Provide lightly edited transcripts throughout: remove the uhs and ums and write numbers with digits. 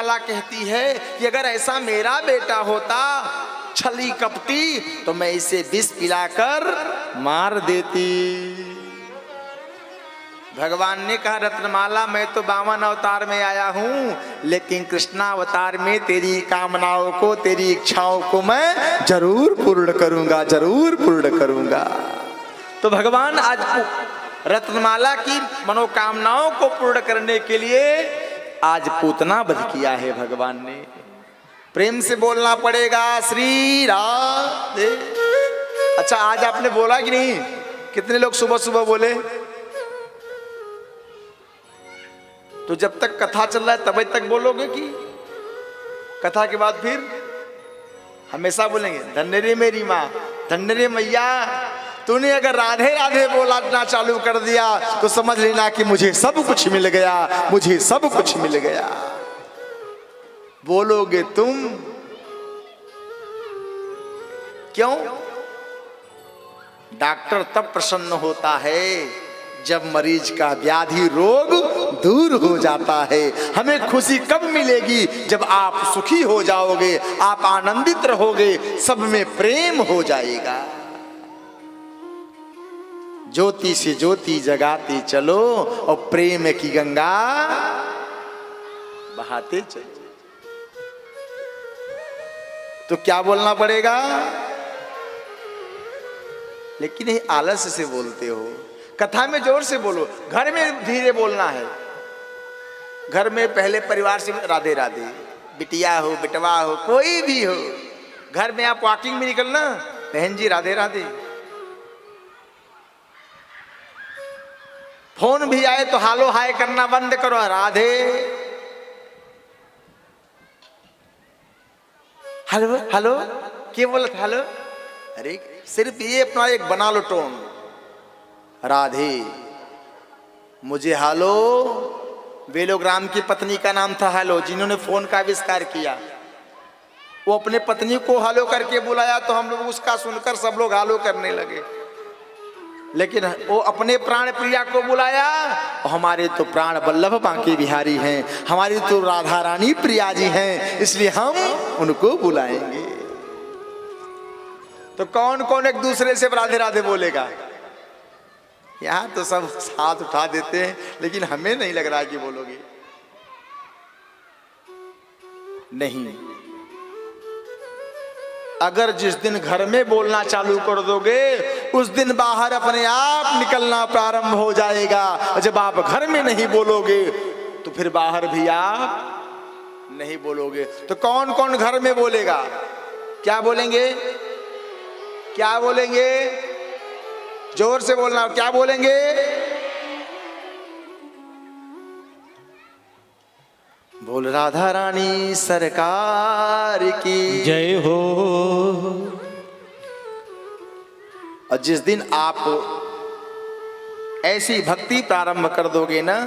रत्नमाला कहती है कि अगर ऐसा मेरा बेटा होता छली कपटी तो मैं इसे विष पिलाकर मार देती। भगवान ने कहा रत्नमाला मैं तो 52 अवतार में आया हूं, लेकिन कृष्णावतार में तेरी कामनाओं को, तेरी इच्छाओं को मैं जरूर पूर्ण करूंगा, जरूर पूर्ण करूंगा। तो भगवान आज रत्नमाला की मनोकामनाओं को पूर्ण करने के लिए आज पूतना वध किया है भगवान ने। प्रेम से बोलना पड़ेगा श्री राधे। अच्छा आज आपने बोला कि नहीं? कितने लोग सुबह सुबह बोले? तो जब तक कथा चल रहा है तभी तक बोलोगे कि कथा के बाद फिर हमेशा बोलेंगे धन्य रे मेरी माँ, धन्य रे मैया, तूने अगर राधे राधे बोलना चालू कर दिया तो समझ लेना कि मुझे सब कुछ मिल गया, मुझे सब कुछ मिल गया। बोलोगे तुम क्यों? डॉक्टर तब प्रसन्न होता है जब मरीज का व्याधि रोग दूर हो जाता है। हमें खुशी कब मिलेगी? जब आप सुखी हो जाओगे, आप आनंदित रहोगे, सब में प्रेम हो जाएगा। ज्योति से ज्योति जगाते चलो और प्रेम की गंगा बहाते चलो। तो क्या बोलना पड़ेगा? लेकिन ये आलस्य से बोलते हो। कथा में जोर से बोलो, घर में धीरे बोलना है। घर में पहले परिवार से राधे राधे, बिटिया हो बिटवा हो कोई भी हो, घर में आप वॉकिंग में निकलना बहन जी राधे राधे। फोन भी आए तो हालो हाय करना बंद करो, राधे हेलो हेलो क्या बोला था हेलो। अरे सिर्फ ये अपना एक बना लो टोन, राधे मुझे हालो। वेलोग्राम की पत्नी का नाम था हालो, जिन्होंने फोन का आविष्कार किया। वो अपने पत्नी को हालो करके बुलाया तो हम लोग उसका सुनकर सब लोग हालो करने लगे। लेकिन वो अपने प्राण प्रिया को बुलाया, हमारे तो प्राण वल्लभ बांके बिहारी हैं, हमारी तो राधा रानी प्रिया जी हैं, इसलिए हम उनको बुलाएंगे। तो कौन कौन एक दूसरे से राधे राधे बोलेगा? यहां तो सब हाथ उठा देते हैं, लेकिन हमें नहीं लग रहा कि बोलोगे। नहीं, अगर जिस दिन घर में बोलना चालू कर दोगे उस दिन बाहर अपने आप निकलना प्रारंभ हो जाएगा। जब आप घर में नहीं बोलोगे तो फिर बाहर भी आप नहीं बोलोगे। तो कौन कौन घर में बोलेगा? क्या बोलेंगे? क्या बोलेंगे? जोर से बोलना, क्या बोलेंगे? बोल राधा रानी सरकार की जय हो। और जिस दिन आप ऐसी भक्ति प्रारंभ कर दोगे ना,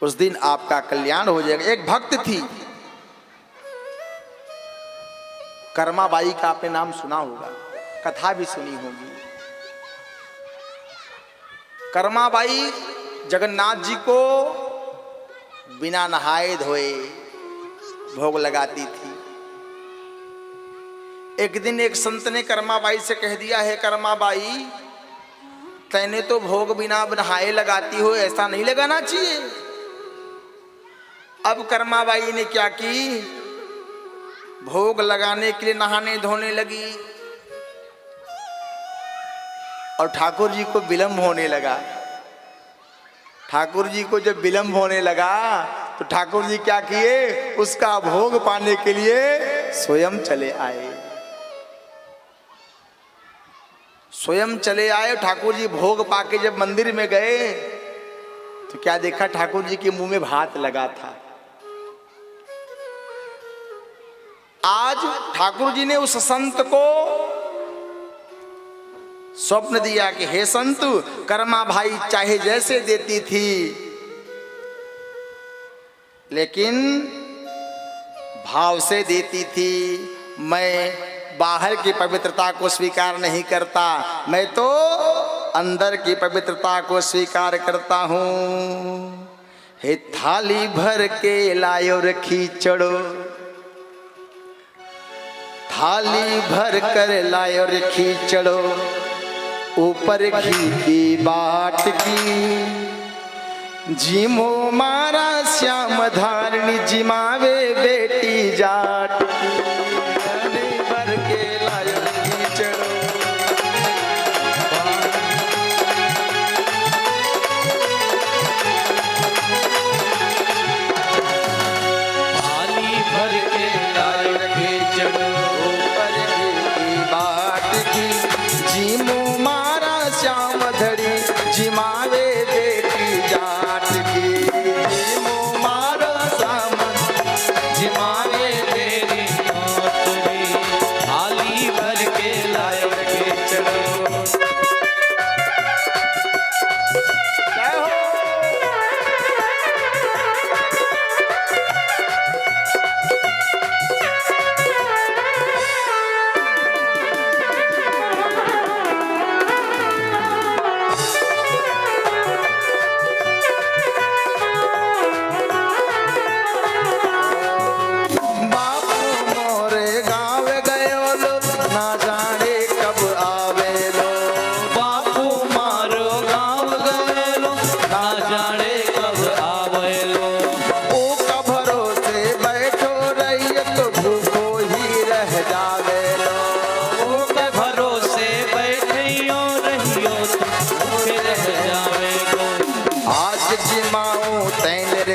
उस दिन आपका कल्याण हो जाएगा। एक भक्त थी कर्माबाई का, आपने नाम सुना होगा, कथा भी सुनी होगी। कर्माबाई जगन्नाथ जी को बिना नहाए धोए भोग लगाती थी। एक दिन एक संत ने कर्माबाई से कह दिया, है कर्माबाई तैने तो भोग बिना नहाए लगाती हो, ऐसा नहीं लगाना चाहिए। अब कर्माबाई ने क्या की, भोग लगाने के लिए नहाने धोने लगी और ठाकुर जी को विलंब होने लगा। ठाकुर जी को जब विलंब होने लगा तो ठाकुर जी क्या किए, उसका भोग पाने के लिए स्वयं चले आए। स्वयं चले आए। ठाकुर जी भोग पाके जब मंदिर में गए तो क्या देखा, ठाकुर जी के मुंह में भात लगा था। आज ठाकुर जी ने उस संत को स्वप्न दिया कि हे संत, कर्मा भाई चाहे जैसे देती थी लेकिन भाव से देती थी। मैं बाहर की पवित्रता को स्वीकार नहीं करता, मैं तो अंदर की पवित्रता को स्वीकार करता हूँ। हे थाली भर के लायो रे खीचड़ो, थाली भर कर लायो रे खीचड़ो, ऊपर घी की बाट की, जिमो मारा श्याम धारणी जिमावे बेटी जाट की। थाली भर के लायो रे खीचड़ो, जिमावे बेटी जाट की, जिमो मारो श्याम जिमावे तेरी मोतरी, थाली भर के लायो के चलो। जय हो।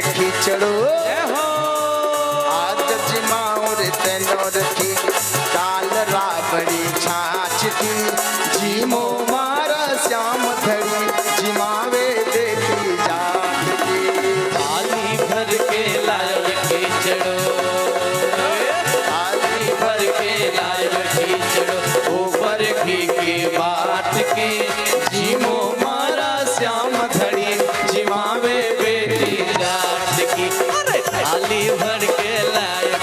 खीचड़ो आज जिमाओ रे तेनो रखी, काल राबड़ी छाछ की, जिमो मारा श्याम धड़ी जिमावे बेटी जाट की। थाली भर के लायो खीचड़ो, थाली भर के लायो खीचड़ो, ऊपर घी की बाट की, जिमो मारा श्याम धड़ी जिमावे बेटी जाट की। थाली भर के लायो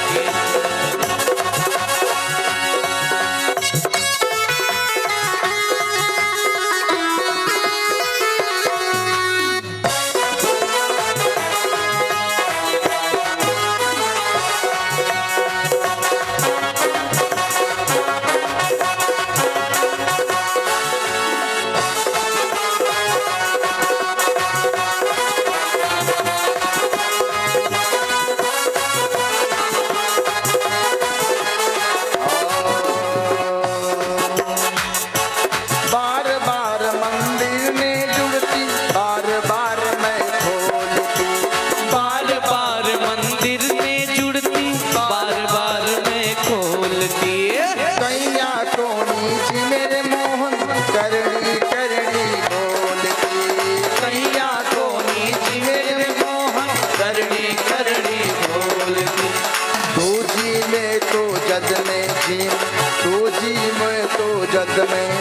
जग में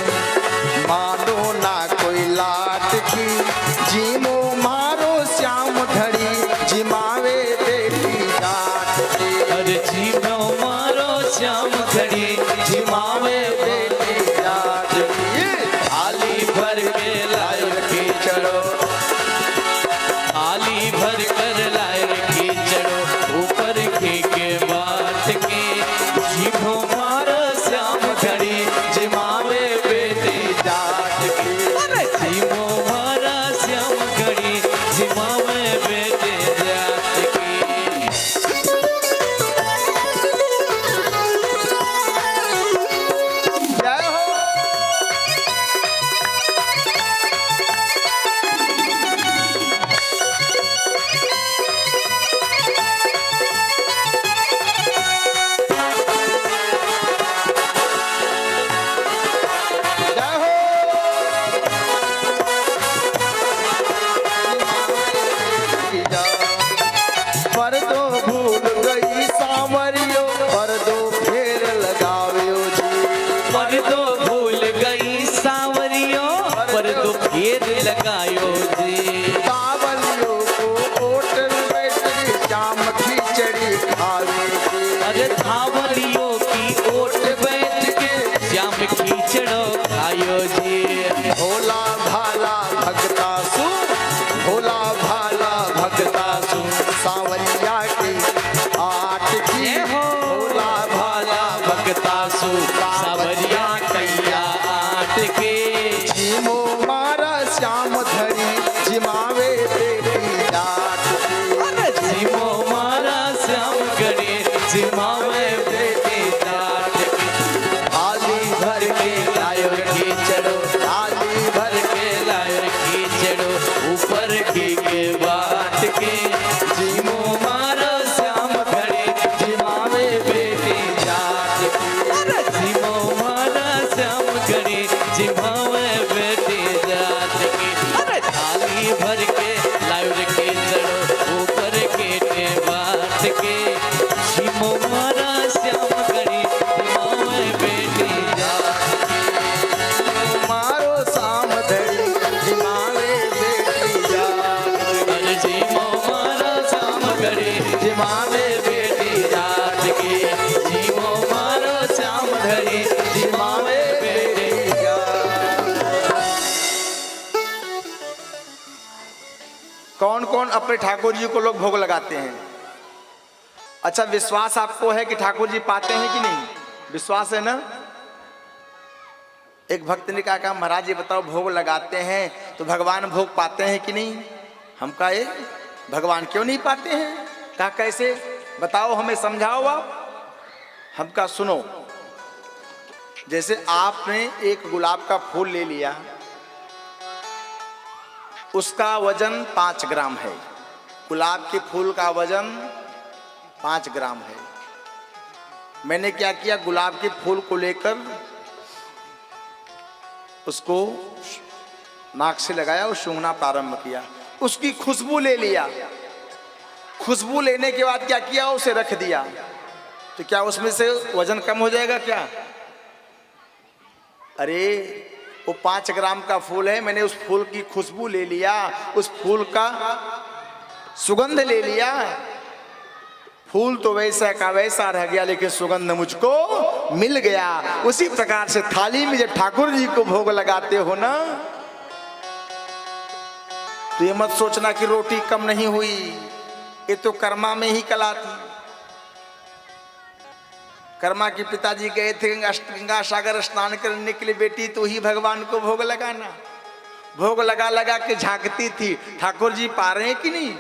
मानो ना कोई लाट की, जिमो मारो श्याम धड़ी जिमावे बेटी जाट की। अरे जिमो मारो श्याम धड़ी जिमावे बेटी जाट की। थाली भर के लायो खीचड़ो, थाली भर कर लायो खीचड़ो, ऊपर घी के बाट के, जिमो मारो श्याम धड़ी जिमावे बेटी जाट की। जिमो मारा श्याम घड़ी जिमावे बेटी जाट की। जय हो। पर दो भूल गई सांवरियो, पर दो फेर लगाव्यो जी। पर दो भूल गई सांवरियो, पर दो फेर लगायो जी। कावलियों को होटल बैठ श्याम खिचड़ी खावेगी। अरे थावलियों की ओट बैठ के श्याम खीचड़ो खायो जी। भोला भाला भगता सु, भोला भाला भगता जिमावे बेटी जाट की। थाली भर के लायो रे खींचड़ो, थाली भर के लायो रे खींचड़ो, ऊपर के बाट के जीमो मारो श्याम घड़ी, जिमावे बेटी जाट की। अरे जीमो मारो श्याम घड़ी, जिमावे बेटी जाट की। अरे थाली भर के लायो रे खींचड़ो, ऊपर के बाट के जीमो मारो श्याम घड़ी, जिमावे बेटी जाट की। मारो शाम धड़ी जिमावे बेटी जाट। अरे जीमो मारो श्याम घड़ी, जिमावे बेटी जाट की। जीमो मारो श्याम घड़ी, जिमावे बेटी कौन कौन अपने ठाकुर जी को लोग भोग लगाते हैं? अच्छा, विश्वास आपको है कि ठाकुर जी पाते हैं कि नहीं? विश्वास है ना? एक भक्त ने कहा महाराज ये बताओ, भोग लगाते हैं तो भगवान भोग पाते हैं कि नहीं? हम कहा ये भगवान क्यों नहीं पाते हैं? कहा कैसे बताओ, हमें समझाओ आप। हम कहा सुनो, जैसे आपने एक गुलाब का फूल ले लिया, उसका वजन 5 ग्राम है। गुलाब के फूल का वजन 5 ग्राम है। मैंने क्या किया, गुलाब के फूल को लेकर उसको नाक से लगाया और सूंघना प्रारंभ किया, उसकी खुशबू ले लिया। खुशबू लेने के बाद क्या किया, उसे रख दिया। तो क्या उसमें से वजन कम हो जाएगा क्या? अरे वो 5 ग्राम का फूल है, मैंने उस फूल की खुशबू ले लिया, उस फूल का सुगंध ले लिया। फूल तो वैसा का वैसा रह गया, लेकिन सुगंध मुझको मिल गया। उसी प्रकार से थाली में जब ठाकुर जी को भोग लगाते हो ना, तो ये मत सोचना कि रोटी कम नहीं हुई, ये तो कर्मा में ही कला थी। कर्मा के पिताजी गए थे गंगा सागर स्नान करने के लिए, बेटी तो ही भगवान को भोग लगाना। भोग लगा लगा के झांकती थी, ठाकुर जी पा रहे हैं कि नहीं।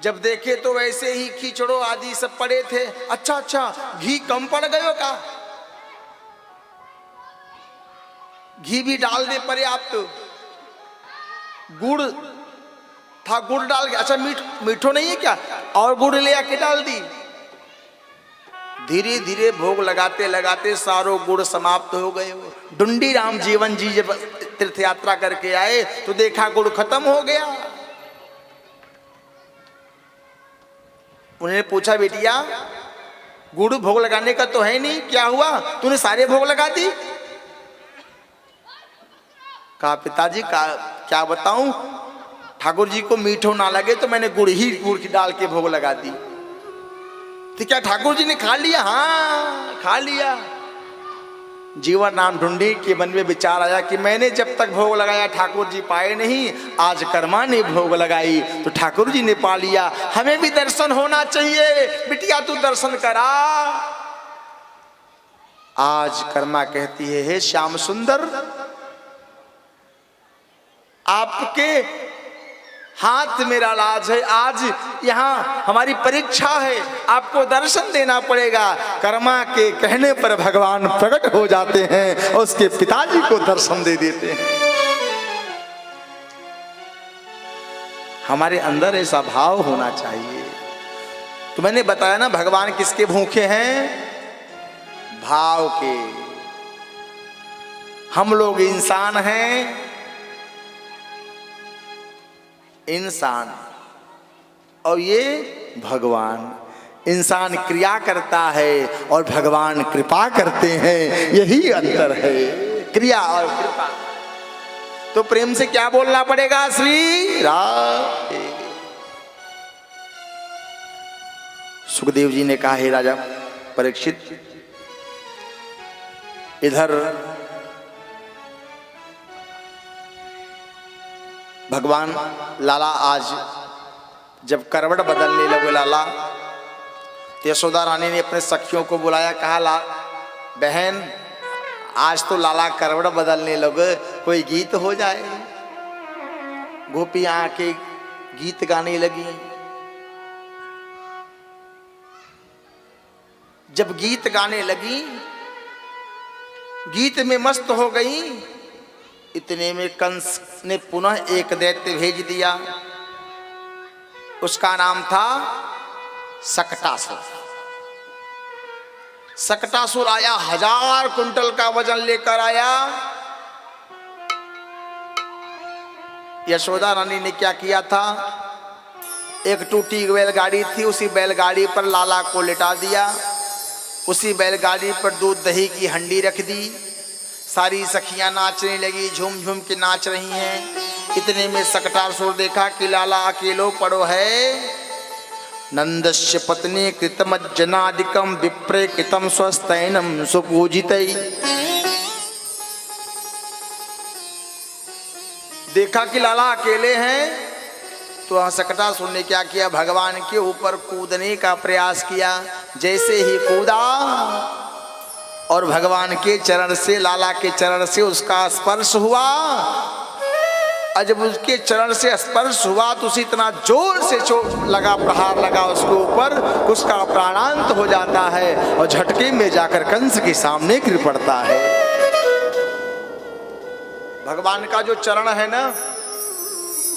जब देखे तो वैसे ही खिचड़ो आदि सब पड़े थे। अच्छा अच्छा, घी कम पड़ गयो का? घी भी डाल दे पर्याप्त। गुड़ था, गुड़ डाल के, अच्छा मीठो नहीं है क्या, और गुड़ ले आके डाल दी। धीरे धीरे भोग लगाते लगाते सारो गुड़ समाप्त हो गए। डुंडी राम जीवन जी जब तीर्थ यात्रा करके आए तो देखा गुड़ खत्म हो गया। उन्होंने पूछा, बेटिया गुड़ भोग लगाने का तो है नहीं, क्या हुआ, तूने सारे भोग लगा दी? कहा पिताजी का क्या बताऊं, ठाकुर जी को मीठो ना लगे तो मैंने गुड़ की डाल के भोग लगा दी। तो क्या ठाकुर जी ने खा लिया? हाँ खा लिया। जीवन नाम ढूंढी के मन में विचार आया कि मैंने जब तक भोग लगाया ठाकुर जी पाए नहीं, आज कर्मा ने भोग लगाई तो ठाकुर जी ने पा लिया। हमें भी दर्शन होना चाहिए। बिटिया तू दर्शन करा। आज कर्मा कहती है, हे श्याम सुंदर, आपके हाथ मेरा लाज है, आज यहाँ हमारी परीक्षा है, आपको दर्शन देना पड़ेगा। कर्मा के कहने पर भगवान प्रकट हो जाते हैं और उसके पिताजी को दर्शन दे देते हैं। हमारे अंदर ऐसा भाव होना चाहिए। तो मैंने बताया ना, भगवान किसके भूखे हैं? भाव के। हम लोग इंसान हैं, इंसान, और ये भगवान। इंसान क्रिया करता है और भगवान कृपा करते हैं, यही अंतर है, क्रिया और कृपा। तो प्रेम से क्या बोलना पड़ेगा? श्री राधे। सुखदेव जी ने कहा, हे राजा परीक्षित, इधर भगवान लाला आज जब करवट बदलने लगे लाला, तो यशोदा रानी ने अपने सखियों को बुलाया, कहा बहन आज तो लाला करवट बदलने लगे, कोई गीत हो जाए। गोपियां आके गीत गाने लगी। जब गीत गाने लगी, गीत में मस्त हो गई, इतने में कंस ने पुनः एक दैत्य भेज दिया। उसका नाम था सकटासुर। सकटासुर आया, 1000 कुंटल का वजन लेकर आया। यशोदा रानी ने क्या किया था, एक टूटी बैलगाड़ी थी, उसी बैलगाड़ी पर लाला को लिटा दिया। उसी बैलगाड़ी पर दूध दही की हंडी रख दी। सारी सखियां नाचने लगी, झूम झूम के नाच रही हैं। इतने में सकटासुर देखा कि लाला अकेलो पड़ो है। नंदस्य पत्नी कृतमज्जनादिकम विप्रे कृतम स्वस्तैनम सुपूजितै। देखा कि लाला अकेले हैं, तो सकटासुर ने क्या किया, भगवान के ऊपर कूदने का प्रयास किया। जैसे ही कूदा और भगवान के चरण से, लाला के चरण से उसका स्पर्श हुआ, और जब उसके चरण से स्पर्श हुआ तो उसे इतना जोर से चोट लगा, प्रहार लगा उसके ऊपर, उसका प्राणांत हो जाता है और झटके में जाकर कंस के सामने गिर पड़ता है। भगवान का जो चरण है ना,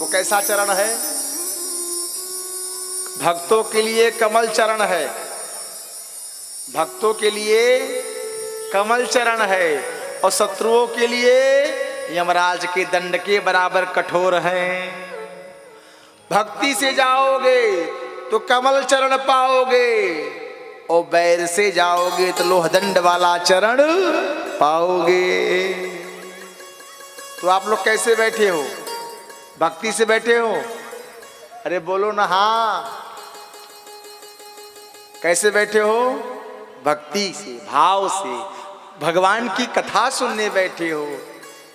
वो कैसा चरण है, भक्तों के लिए कमल चरण है। भक्तों के लिए कमल चरण है और शत्रुओं के लिए यमराज के दंड के बराबर कठोर है। भक्ति से जाओगे तो कमल चरण पाओगे और बैर से जाओगे तो लोहदंड वाला चरण पाओगे। तो आप लोग कैसे बैठे हो, भक्ति से बैठे हो? अरे बोलो ना हाँ। कैसे बैठे हो? भक्ति से, भाव से, भगवान की कथा सुनने बैठे हो।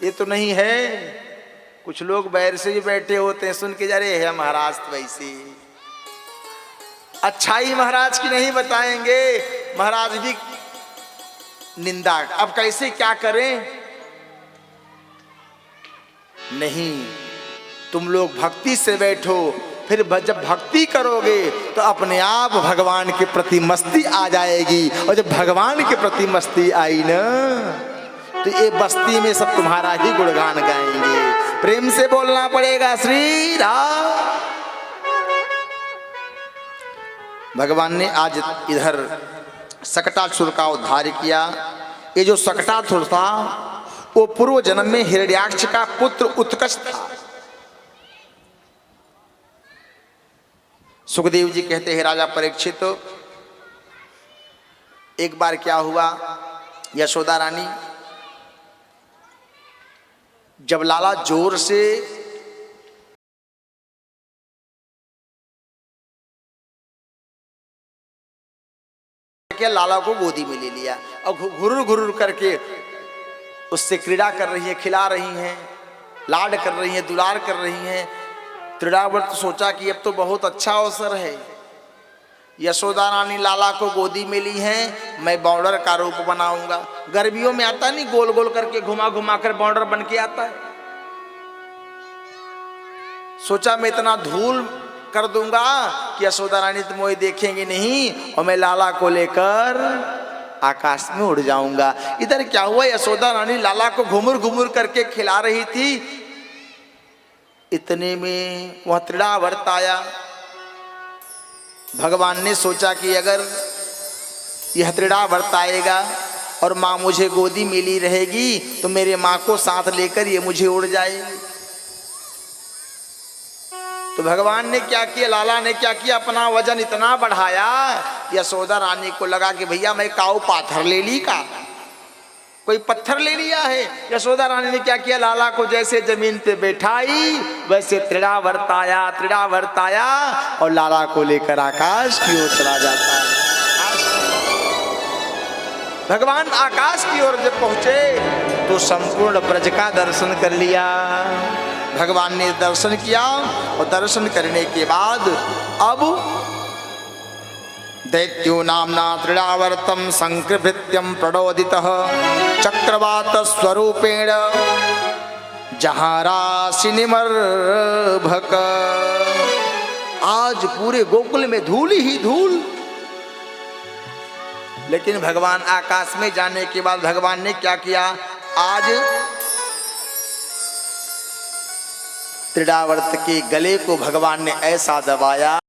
ये तो नहीं है, कुछ लोग बैर से भी बैठे होते हैं, सुन के जा रहे हैं महाराज तो वैसे अच्छाई महाराज की नहीं बताएंगे, महाराज भी निंदा। अब कैसे क्या करें? नहीं, तुम लोग भक्ति से बैठो, फिर जब भक्ति करोगे तो अपने आप भगवान के प्रति मस्ती आ जाएगी। और जब भगवान के प्रति मस्ती आई ना, तो ये बस्ती में सब तुम्हारा ही गुणगान गाएंगे। प्रेम से बोलना पड़ेगा श्री राम। भगवान ने आज इधर सकटासुर का उद्धार किया। ये जो सकटासुर था वो पूर्व जन्म में हिरण्याक्ष का पुत्र उत्कच था। सुखदेव जी कहते हैं, राजा परीक्षित, एक बार क्या हुआ, यशोदा रानी जब लाला जोर से क्या लाला को गोदी में ले लिया और घुरुर घुरुर करके उससे क्रीड़ा कर रही है, खिला रही हैं, लाड कर रही हैं, दुलार कर रही हैं। त्रिडावर्त सोचा कि अब तो बहुत अच्छा अवसर है, यशोदा रानी लाला को गोदी में ली हैं, मैं बॉर्डर का रूप बनाऊंगा। गर्मियों में आता नहीं, गोल गोल करके घुमा घुमा कर बॉर्डर बन के आता है। सोचा मैं इतना धूल कर दूंगा कि यशोदा रानी तो मुझे देखेंगे नहीं और मैं लाला को लेकर आकाश में उड़ जाऊंगा। इधर क्या हुआ, यशोदा रानी लाला को घुमुर घुमुर करके खिला रही थी। इतने में वह त्रिडावर्त आया। भगवान ने सोचा कि अगर यह त्रिडावर्त आएगा और माँ मुझे गोदी में ली रहेगी तो मेरे माँ को साथ लेकर ये मुझे उड़ जाएगी। तो भगवान ने क्या किया, लाला ने क्या किया, अपना वजन इतना बढ़ाया, यशोदा रानी को लगा कि भैया मैं काऊ पाथर ले ली का, कोई पत्थर ले लिया है। यशोदा रानी ने क्या किया, लाला को जैसे जमीन पे बैठाई वैसे त्रिडावर्त आया और लाला को लेकर आकाश की ओर चला जाता है। भगवान आकाश की ओर जब पहुंचे तो संपूर्ण ब्रज का दर्शन कर लिया। भगवान ने दर्शन किया और दर्शन करने के बाद अब दैत्यो नामना त्रिडावर्तम संकृभृत्यम प्रणोदितः चक्रवात स्वरूपेण जहाराशि निमर्भक। आज पूरे गोकुल में धूल ही धूल, लेकिन भगवान आकाश में जाने के बाद भगवान ने क्या किया, आज त्रिडावर्त के गले को भगवान ने ऐसा दबाया